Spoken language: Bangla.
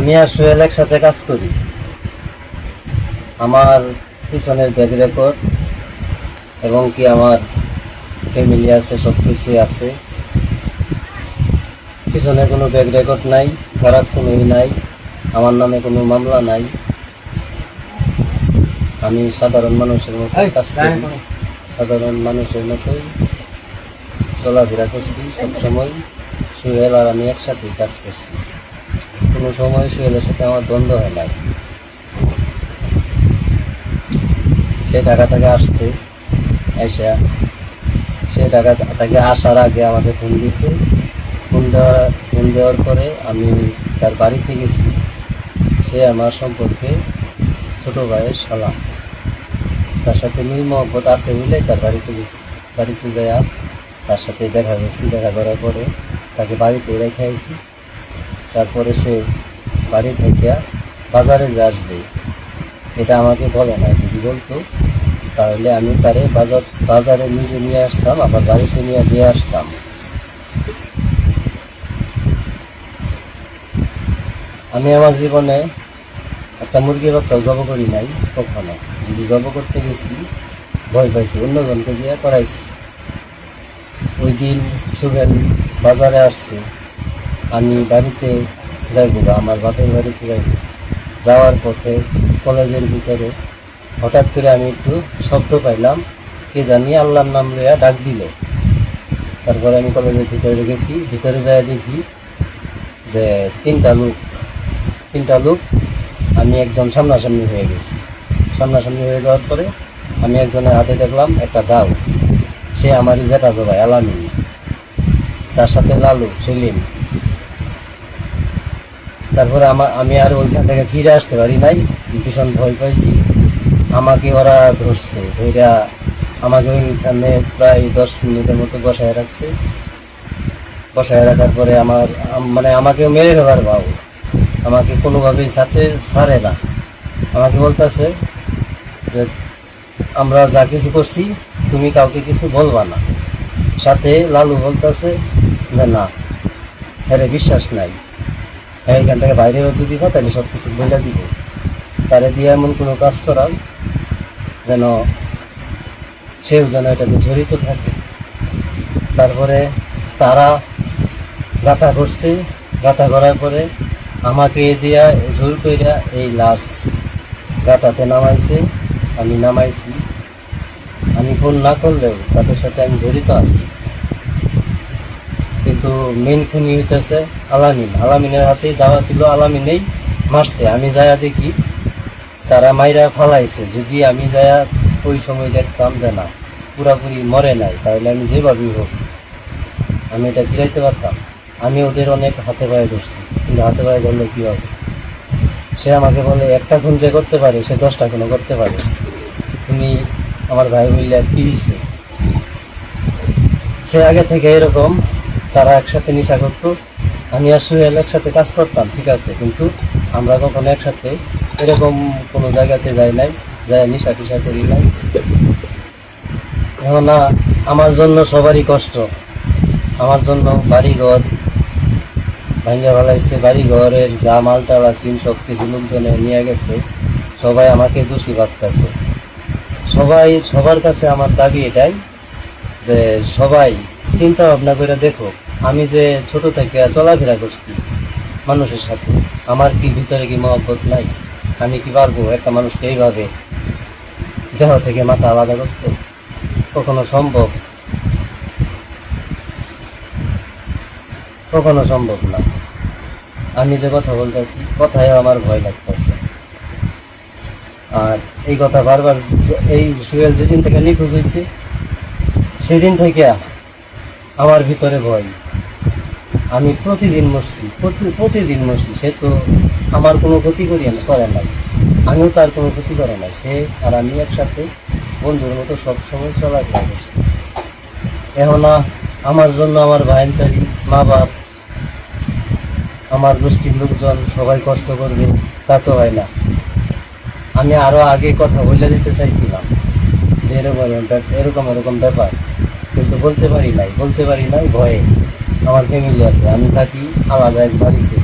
আমি আর সোহেল একসাথে কাজ করি। আমার পিছনের ব্যাক রেকর্ড এবং কি আমার ফ্যামিলি আছে, সব কিছুই আছে। পিছনে কোনো ব্যাক রেকর্ড নাই, খারাপ কোনোই নাই, আমার নামে কোনো মামলা নাই। আমি সাধারণ মানুষের মতো কাজ করি, সাধারণ মানুষের মতোই চলাফেরা করছি সবসময়। সোহেল আর আমি একসাথেই কাজ করছি, কোনো সময় সোহেলের সাথে আমার দ্বন্দ্ব হয় নাই। সে ঢাকা থেকে আসছে, সে ঢাকা থেকে আসার আগে আমাকে ফোন দিয়েছে। ফোন দেওয়ার পরে আমি তার বাড়িতে গেছি। সে আমার সম্পর্কে ছোট ভাইয়ের শালা, তার সাথে মিল মহব্বত আছে বলে তার বাড়িতে গেছি। বাড়িতে যাইয়া তার সাথে দেখা করছি। দেখা করার পরে তাকে বাড়িতে রেখে আইছি। তারপরে সে বাড়ি থেকে বাজারে যে আসবে এটা আমাকে বলে না। যদি বলতো তাহলে আমি তারে বাজারে নিজে নিয়ে আসতাম, আবার বাড়িতে নিয়ে দিয়ে আসতাম। আমি আমার জীবনে একটা মুরগির বাচ্চাও জব করি নাই কখনো। যদি জব করতে গেছি ভয় পাইছি, অন্যজনকে দিয়ে করাইছি। ওই দিন সোহেল বাজারে আসছে, আমি বাড়িতে যাইব, আমার বাপের বাড়িতে যাইব। যাওয়ার পথে কলেজের ভিতরে হঠাৎ করে আমি একটু শব্দ পাইলাম, কে জানি আল্লাহর নাম লইয়া ডাক দিল। তারপরে আমি কলেজের ভিতরে গেছি। ভিতরে যাই দেখি যে তিনটা লোক আমি একদম সামনাসামনি হয়ে গেছি। সামনাসামনি হয়ে যাওয়ার পরে আমি একজনের হাতে দেখলাম একটা দাও। সে আমারই জ্যাঠাতো ভাই আলামিন, তার সাথে লালু, সেলিম। তারপরে আমি আর ওইখান থেকে ফিরে আসতে পারি নাই, ভীষণ ভয় পাইছি। আমাকে ওরা ধরছে, ধৈরা আমাকে ওইখানে প্রায় 10 মিনিটের মতো বসায় রাখছে। বসায় রাখার পরে আমাকে মেরে ফেলার ভাব, আমাকে কোনোভাবেই ছাড়ে না। আমাকে বলতেছে যে আমরা যা কিছু করছি তুমি কাউকে কিছু বলবা না। সাথে লালু বলতেছে যে না, হ্যাঁ বিশ্বাস নাই, হ্যাঁ এখান থেকে বাইরে যদি হয় তাহলে সব কিছু বলে দিব। তারে দিয়ে এমন কোনো কাজ করার যেন সেও যেন এটাতে জড়িত থাকে। তারপরে তারা গাথা করছে। গাথা করার পরে আমাকে দিয়া জোর কইরা এই লাশ গাথাতে নামাইছে। আমি নামাইছি। আমি ফোন না করলেও তাদের সাথে আমি জড়িত আছি। কিন্তু মেন খুনি হইতেছে আলামিনের হাতেই দাওয়া ছিল, আলামিনেই মারছে। আমি যায়া দেখি তারা মাইরা ফালাইছে। যদি আমি যায়া ওই সময় দেখতাম যে না পুরাপুরি মরে নাই, তাহলে আমি যেভাবেই হোক আমি এটা ফিরাইতে পারতাম। আমি ওদের অনেক হাতে পায়ে ধরছি, কিন্তু হাতে পায়ে ধরলে কী হবে? সে আমাকে বলে একটা খুন যে করতে পারে সে 10টা খুনও করতে পারে। তুমি আমার ভাই বললে কি দিচ্ছে? সে আগে থেকে এরকম, তারা একসাথে নেশা করতো। আমি আর সোহেল একসাথে কাজ করতাম, ঠিক আছে, কিন্তু আমরা কখনো একসাথে এরকম কোনো জায়গাতে যাই নাই, যাই নেশা টেশা করি নাই। এখন আমার জন্য সবারই কষ্ট। আমার জন্য বাড়িঘর ভাঙ্গা ফেলাইছে, বাড়িঘরের যা মালটাল আছে সব কিছু লোকজনে নিয়ে গেছে। সবাই আমাকে দোষী ভাবতেছে। সবার কাছে আমার দাবি এটাই যে সবাই চিন্তা ভাবনা করে দেখো, আমি যে ছোট থেকে চলাফেরা করছি মানুষের সাথে, আমার কি ভিতরে কি মহব্বত নাই? আমি কি পারবো একটা মানুষকে এইভাবে দেহ থেকে মাথা আলাদা করতে? কখনো সম্ভব? কখনো সম্ভব না। আমি যে কথা বলতেছি কথায় আমার ভয় লাগতেছে। আর এই কথা বারবার, এই সোহেল যেদিন থেকে নিখোঁজ হয়েছে সেদিন থেকে আমার ভিতরে ভয়। আমি প্রতিদিন মরছি। সে তো আমার কোনো ক্ষতি করে নাই, আমিও তার কোনো ক্ষতি করে নাই। সে আর আমি একসাথে বন্ধুর মতো সবসময় চলাফেরা করছি। এখন আমার জন্য আমার ভাইনচারি, মা বাপ, আমার গোষ্ঠীর লোকজন সবাই কষ্ট করবে, তা তো হয় না। আমি আরও আগে কথা বলে দিতে চাইছিলাম যে এরকম ব্যাপার, কিন্তু বলতে পারি নাই ভয়ে। আমার ফ্যামিলি আছে, আমি থাকি আলাদা এক বাড়িতে।